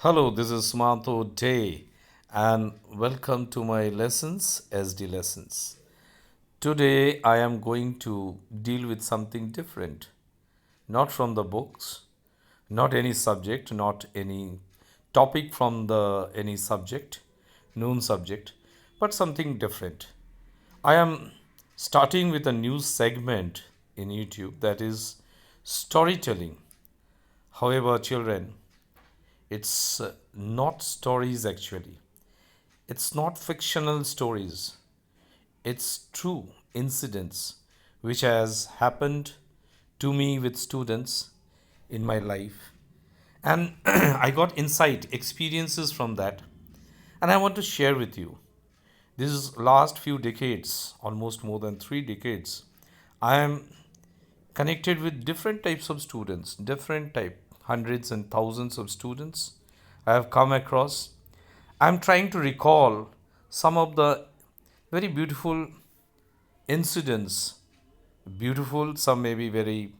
Hello, this is Sumantho Day, and welcome to my lessons, SD Lessons. Today, I am going to deal with something different, not from the books, not any subject, not any topic from the any subject, known subject, but something different. I am starting with a new segment in YouTube that is storytelling. However, children, it's not stories actually. It's not fictional stories. It's true incidents which has happened to me with students in my life. And I got insight, experiences from that. And I want to share with you. This is last few decades, almost more than 3 decades. I am connected with different types of students, different type, hundreds and thousands of students I have come across. I'm trying to recall some of the very beautiful incidents. Beautiful, some may be very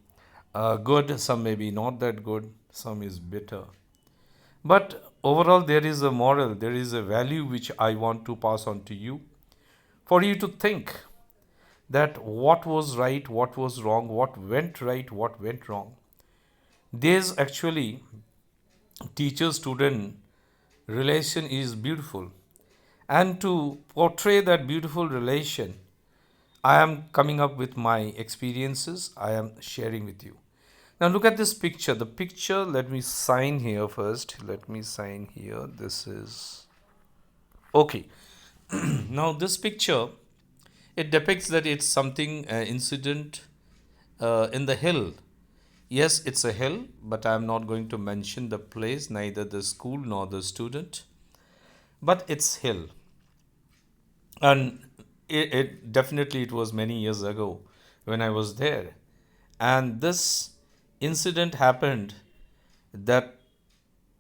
good, some may be not that good, some is bitter. But overall, there is a moral, there is a value which I want to pass on to you for you to think that what was right, what was wrong, what went right, what went wrong. There's actually teacher student relation is beautiful. And to portray that beautiful relation, I am coming up with my experiences I am sharing with you. Now look at this picture. The picture, let me sign here first. Let me sign here. This is okay. Now this picture, it depicts that it's something incident in the hill. Yes, it's a hill, but I am not going to mention the place, neither the school nor the student. But it's hill, and it definitely it was many years ago when I was there, and this incident happened. That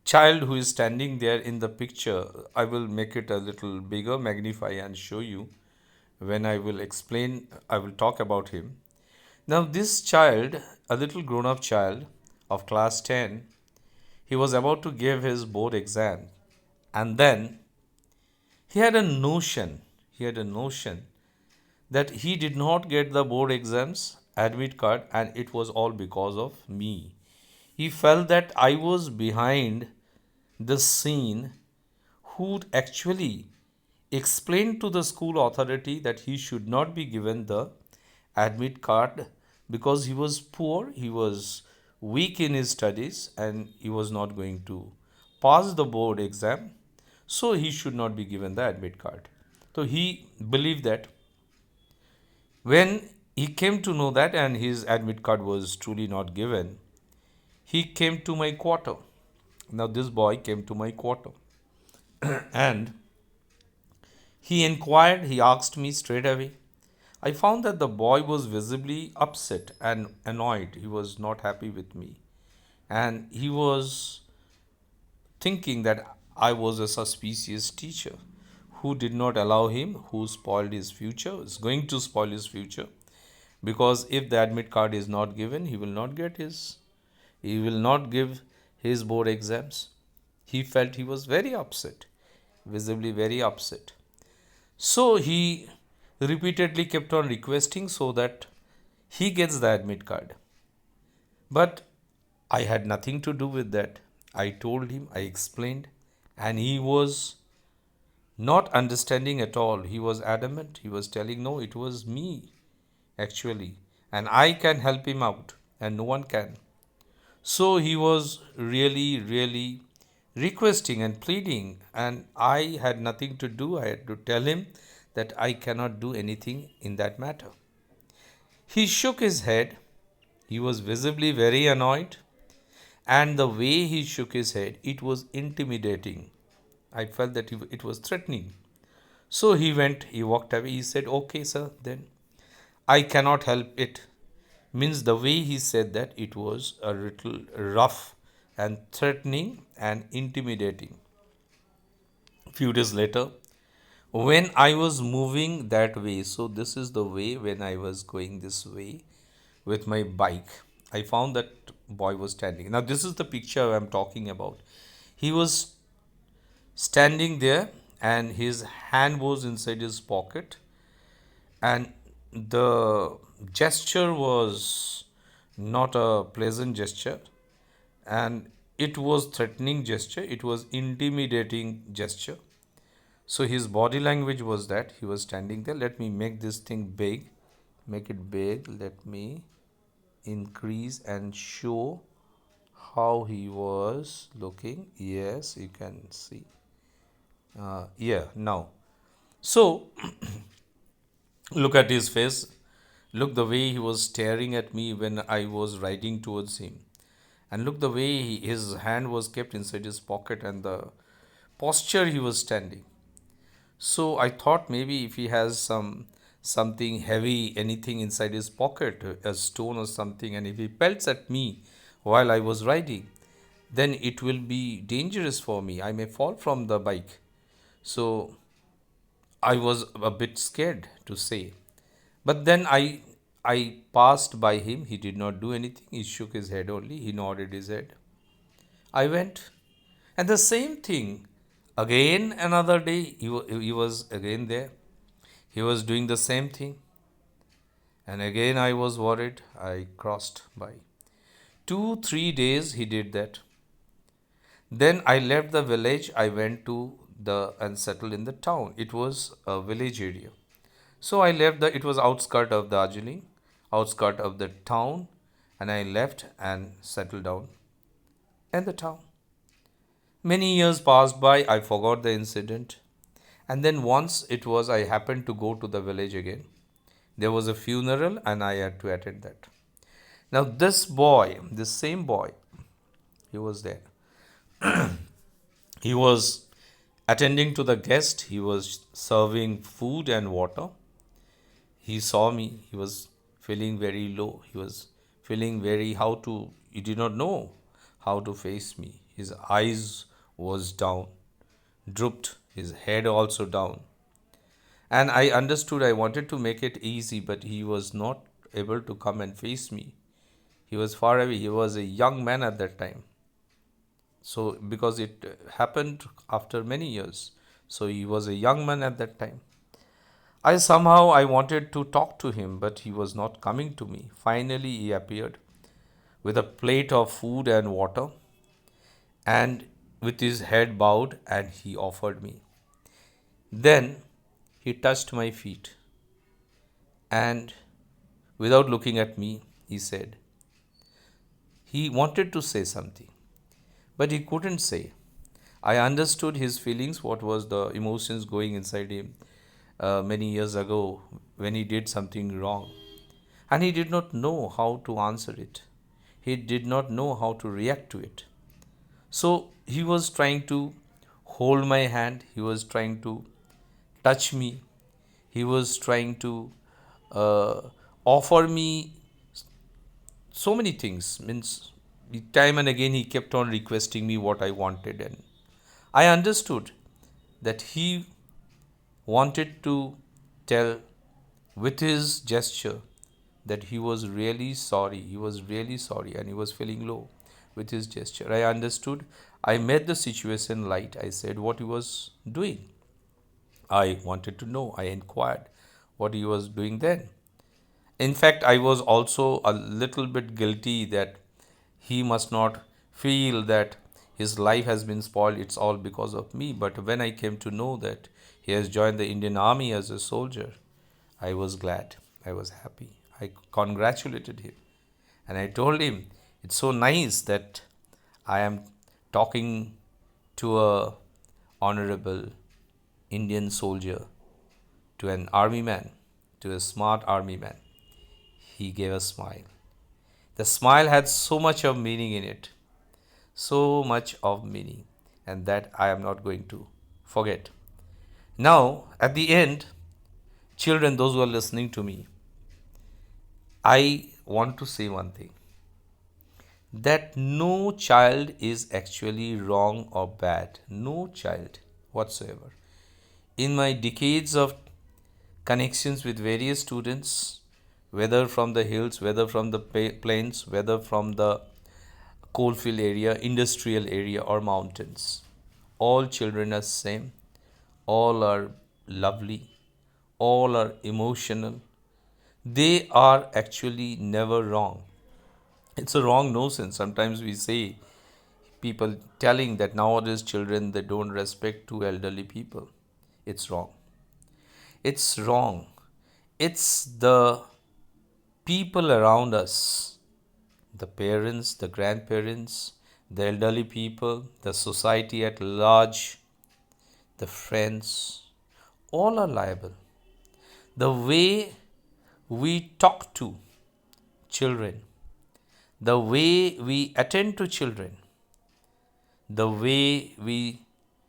child who is standing there in the picture, I will make it a little bigger, magnify and show you when I will explain, I will talk about him. Now this child, a little grown up child of class 10, he was about to give his board exam, and then he had a notion that he did not get the board exams admit card, and it was all because of me. He felt that I was behind the scene, who actually explained to the school authority that he should not be given the admit card because he was poor, he was weak in his studies, and he was not going to pass the board exam, so he should not be given the admit card. So he believed that. When he came to know that and his admit card was truly not given, he came to my quarter. Now, this boy came to my quarter and he inquired, he asked me straight away. I found that the boy was visibly upset and annoyed. He was not happy with me. And he was thinking that I was a suspicious teacher who did not allow him, who spoiled his future, is going to spoil his future. Because if the admit card is not given, he will not give his board exams. He felt he was very upset, visibly very upset. So he repeatedly kept on requesting so that he gets the admit card. But I had nothing to do with that. I told him, I explained, and he was not understanding at all. He was adamant. He was telling, no, it was me actually, and I can help him out, and no one can. So he was really, really requesting and pleading, and I had nothing to do. I had to tell him that I cannot do anything in that matter. He shook his head. He was visibly very annoyed, and the way he shook his head, it was intimidating. I felt that it was threatening. So he walked away. He said, okay, sir, then I cannot help it. Means the way he said that, it was a little rough and threatening and intimidating. A few days later, when I was moving that way, so this is the way when I was going this way with my bike, I found that boy was standing. Now, this is the picture I'm talking about. He was standing there and his hand was inside his pocket, and the gesture was not a pleasant gesture, and it was threatening gesture, it was intimidating gesture. So his body language was that he was standing there. Let me make this thing big, make it big. Let me increase and show how he was looking. Yes, you can see. Yeah, now. So look at his face. Look the way he was staring at me when I was riding towards him. And look the way his hand was kept inside his pocket and the posture he was standing. So I thought maybe if he has something heavy, anything inside his pocket, a stone or something, and if he pelts at me while I was riding, then it will be dangerous for me. I may fall from the bike. So I was a bit scared to say. But then I passed by him. He did not do anything. He shook his head only. He nodded his head. I went. And the same thing. Again, another day, he was again there. He was doing the same thing. And again, I was worried. I crossed by. 2, 3 days he did that. Then I left the village. I went to the and settled in the town. It was a village area. So I left it was outskirt of Darjeeling, outskirt of the town, and I left and settled down in the town. Many years passed by, I forgot the incident. And then once it was, I happened to go to the village again. There was a funeral and I had to attend that. Now, this boy, this same boy, he was there. He was attending to the guest, he was serving food and water. He saw me, he was feeling very low. He was feeling he did not know how to face me. His eyes was down, drooped, his head also down. And I understood I wanted to make it easy, but he was not able to come and face me. He was far away. He was a young man at that time. So, because it happened after many years. So, he was a young man at that time. I wanted to talk to him, but he was not coming to me. Finally, he appeared with a plate of food and water and with his head bowed, and he offered me. Then he touched my feet and without looking at me, he said, he wanted to say something, but he couldn't say. I understood his feelings, what was the emotions going inside him many years ago when he did something wrong. And he did not know how to answer it. He did not know how to react to it. So he was trying to hold my hand, he was trying to touch me, he was trying to uh, offer me so many things. Means time and again he kept on requesting me what I wanted, and I understood that he wanted to tell with his gesture that he was really sorry. He was really sorry and he was feeling low with his gesture. I understood. I made the situation light. I said what he was doing. I wanted to know. I inquired what he was doing then. In fact, I was also a little bit guilty that he must not feel that his life has been spoiled, it's all because of me. But when I came to know that he has joined the Indian Army as a soldier, I was glad. I was happy. I congratulated him. And I told him, it's so nice that I am talking to a honorable Indian soldier, to an army man, to a smart army man. He gave a smile. The smile had so much of meaning in it, so much of meaning, and that I am not going to forget. Now, at the end, children, those who are listening to me, I want to say one thing, that no child is actually wrong or bad. No child whatsoever. In my decades of connections with various students, whether from the hills, whether from the plains, whether from the coalfield area, industrial area, or mountains. All children are same, all are lovely, all are emotional. They are actually never wrong. It's a wrong notion. Sometimes we say people telling that nowadays children they don't respect to elderly people. It's wrong. It's wrong. It's the people around us, the parents, the grandparents, the elderly people, the society at large, the friends, all are liable. The way we talk to children, the way we attend to children, the way we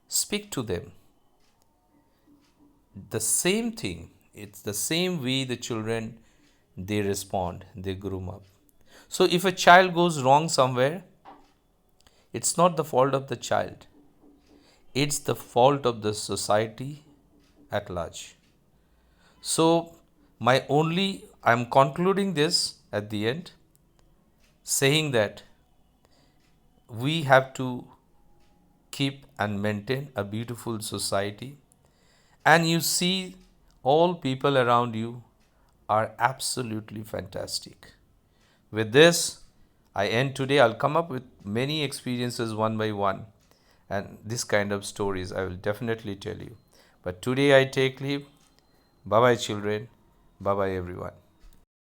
speak to them, the same thing. It's the same way the children they respond, they groom up. So if a child goes wrong somewhere, it's not the fault of the child, it's the fault of the society at large. So, I'm concluding this at the end saying that we have to keep and maintain a beautiful society, and you see, all people around you are absolutely fantastic. With this, I end today. I'll come up with many experiences one by one, and this kind of stories I will definitely tell you. But today I take leave. Bye bye, children. Bye bye, everyone.